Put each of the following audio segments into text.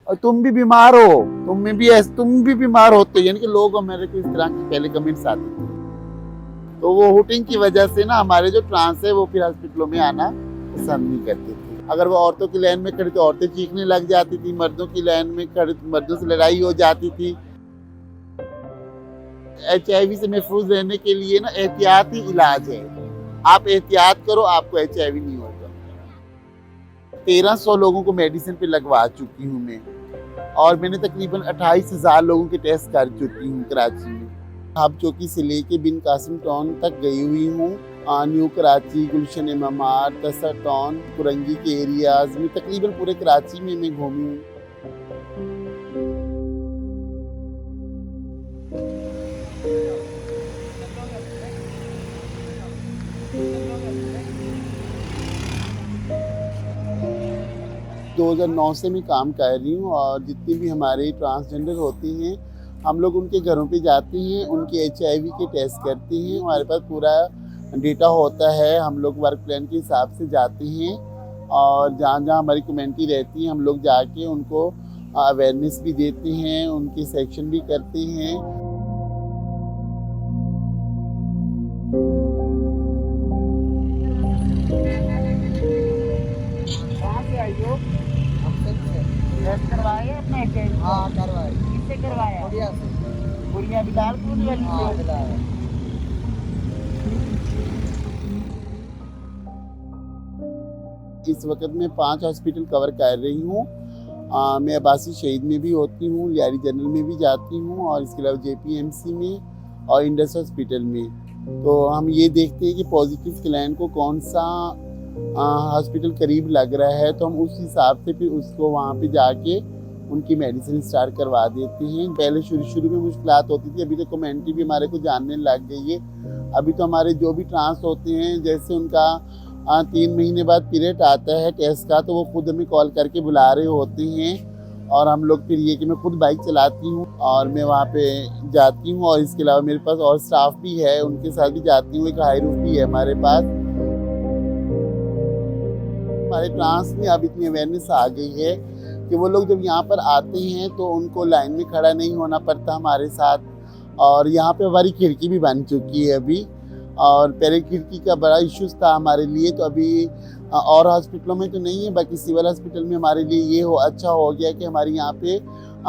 और तुम भी बीमार हो, तुम भी बीमार होते, यानी कि लोग मेरे को इस तरह के पहले कमेंट्स आते थे। तो वो हुटिंग की वजह से ना हमारे जो ट्रांस है वो फिर हॉस्पिटलों में आना पसंद नहीं करते थे। अगर वो औरतों की लाइन में खड़ी तो औरतें चीखने लग जाती थी, मर्दों की लाइन में खड़ी मर्दों से लड़ाई हो जाती थी। HIV से महफूज रहने के लिए ना एहतियाती इलाज है, आप एहतियात करो, आपको HIV नहीं होगा। 1300 लोगों को मेडिसिन पे लगवा चुकी हूँ मैं, और मैंने तकरीबन 28,000 लोगों के टेस्ट कर चुकी हूँ कराची में। हाब चौकी से लेके बिन कासिम टाउन तक गई हुई हूँ, न्यू कराची, गुलशन ममार, तसा टाउन, कुरंगी के एरियाज में, तकरीबन पूरे कराची में मैं घूमी हूँ। दो 2009 से मैं काम कर रही हूँ, और जितनी भी हमारे ट्रांसजेंडर होते हैं हम लोग उनके घरों पे जाते हैं, उनके HIV के टेस्ट करते हैं। हमारे पास पूरा डेटा होता है, हम लोग वर्क प्लान के हिसाब से जाते हैं, और जहाँ जहाँ हमारी कम्युनिटी रहती है हम लोग जाके उनको अवेयरनेस भी देते हैं, उनके सेक्शन भी करते हैं। कहाँ से आई हो? टेस्ट करवाए अपना टेस्ट? हाँ करवाए। किससे करवाया? बढ़िया से। गुड़िया बिलालपुर वाली हाँ से? बिलाल। इस वक्त मैं 5 हॉस्पिटल कवर कर रही हूँ। मैं अब्बासी शहीद में भी होती हूँ, लियारी जनरल में भी जाती हूँ, और इसके अलावा JPMC में और इंडस हॉस्पिटल में। तो हम ये देखते हैं कि पॉजिटिव क्लाइंट को कौन सा हॉस्पिटल करीब लग रहा है, तो हम उस हिसाब से फिर उसको वहाँ पे जाके उनकी मेडिसिन स्टार्ट करवा देते हैं। पहले शुरू में मुश्किलात होती थी, अभी तो कम्युनिटी भी हमारे को जानने लग गई है। अभी तो हमारे जो भी ट्रांस होते हैं, जैसे उनका 3 महीने बाद पीरियड आता है टेस्ट का, तो वो खुद हमें कॉल करके बुला रहे होते हैं, और हम लोग फिर ये कि मैं खुद बाइक चलाती हूँ और मैं वहाँ पे जाती हूँ, और इसके अलावा मेरे पास और स्टाफ भी है, उनके साथ भी जाती हूँ। एक हाई रूफ भी है हमारे पास। हमारे ट्रांस में अब इतनी अवेयरनेस आ गई है कि वो लोग जब यहाँ पर आते हैं तो उनको लाइन में खड़ा नहीं होना पड़ता हमारे साथ, और यहाँ पे हमारी खिड़की भी बन चुकी है अभी, और पहले खिड़की का बड़ा इश्यूज था हमारे लिए, तो अभी और हॉस्पिटलों में तो नहीं है, बाकी सिविल हॉस्पिटल में हमारे लिए ये अच्छा हो गया कि हमारे यहाँ पे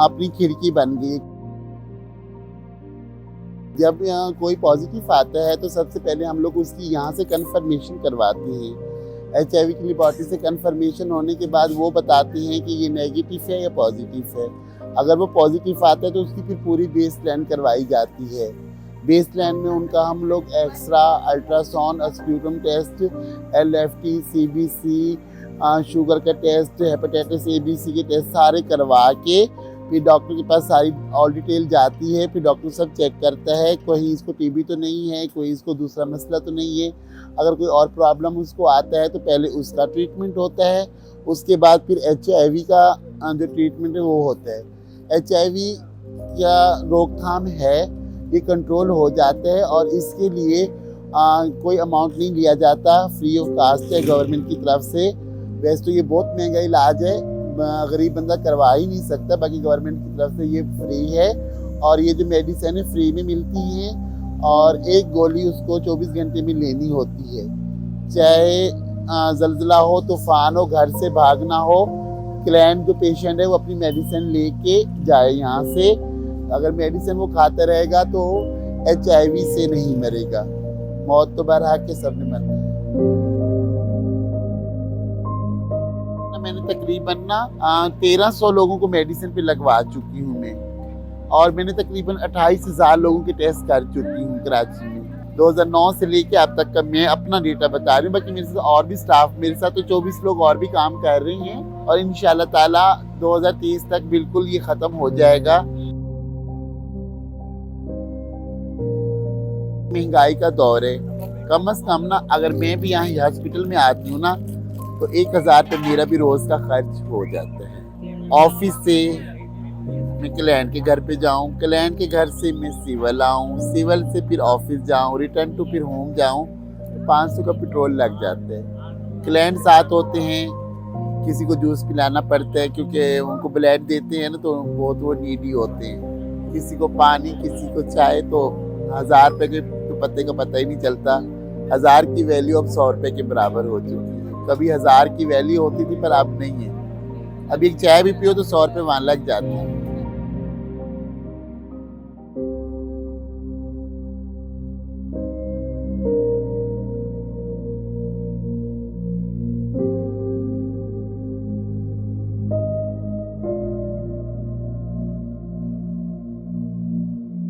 अपनी खिड़की बन गई। जब यहाँ कोई पॉजिटिव आता है तो सबसे पहले हम लोग उसकी यहाँ से कंफर्मेशन करवाते हैं। HIV की लेबोरेटरी से कंफर्मेशन होने के बाद वो बताते हैं कि ये नेगेटिव है या पॉजिटिव है। अगर वो पॉजिटिव आता है तो उसकी फिर पूरी बेस लाइन करवाई जाती है। बेस लाइन में उनका हम लोग x-ray, ultrasound, sputum test, LFT, CBC, sugar का टेस्ट, हेपेटाइटिस ABC के टेस्ट सारे करवा के फिर डॉक्टर के पास सारी ऑल डिटेल जाती है। फिर डॉक्टर सब चेक करता है, कोई इसको TB तो नहीं है, कोई इसको दूसरा मसला तो नहीं है। अगर कोई और प्रॉब्लम उसको आता है तो पहले उसका ट्रीटमेंट होता है, उसके बाद फिर HIV का जो ट्रीटमेंट है वो होता है। HIV या रोकथाम है, ये कंट्रोल हो जाता है, और इसके लिए कोई अमाउंट नहीं लिया जाता, फ्री ऑफ कास्ट है गवर्नमेंट की तरफ से। वैसे तो ये बहुत महंगा इलाज है, गरीब बंदा करवा ही नहीं सकता, बाकी गवर्नमेंट की तरफ से ये फ्री है, और ये जो मेडिसिन है फ्री में मिलती हैं, और एक गोली उसको 24 घंटे में लेनी होती है। चाहे जल्जला हो, तूफान हो, घर से भागना हो, क्लाइंट जो पेशेंट है वो अपनी मेडिसिन लेके जाए यहाँ से। अगर मेडिसिन वो खाता रहेगा तो HIV से नहीं मरेगा, मौत तो बहरहाल के सब ने मरना है। मैंने तकरीबन 1300 लोगों को मेडिसिन पे लगवा चुकी हूँ मैं, और मैंने तकरीबन 28,000 लोगों के टेस्ट कर चुकी हूँ कराची में। 2009 से लेके अब तक का मैं अपना डेटा बता रही हूँ, बाकी मेरे साथ और भी स्टाफ, मेरे साथ तो 24 लोग और भी काम कर रहे हैं, और इंशाल्लाह ताला 2023 तक बिल्कुल ये खत्म हो जाएगा। महंगाई का दौर है, कम से कम ना अगर मैं भी यहाँ हॉस्पिटल में आती हूँ ना तो 1000 पे मेरा भी रोज का खर्च हो जाता है। ऑफिस से मैं क्लाइंट के घर पे जाऊँ, क्लाइंट के घर से मैं सिविल आऊँ, सिविल से फिर ऑफिस जाऊँ, रिटर्न टू फिर होम जाऊँ, 500 का पेट्रोल लग जाता है। क्लाइंट साथ होते हैं, किसी को जूस पिलाना पड़ता है क्योंकि उनको ब्लड देते हैं ना, तो बहुत वो नीडी होते हैं। किसी को पानी, किसी को चाय। तो 1000 रुपये के तो पत्ते का पता ही नहीं चलता। 1000 की वैल्यू अब 100 रुपये के बराबर हो चुकी है। कभी 1000 की वैल्यू होती थी पर अब नहीं है। अब एक चाय भी पियो तो 100 रुपये वहाँ लग जाते हैं।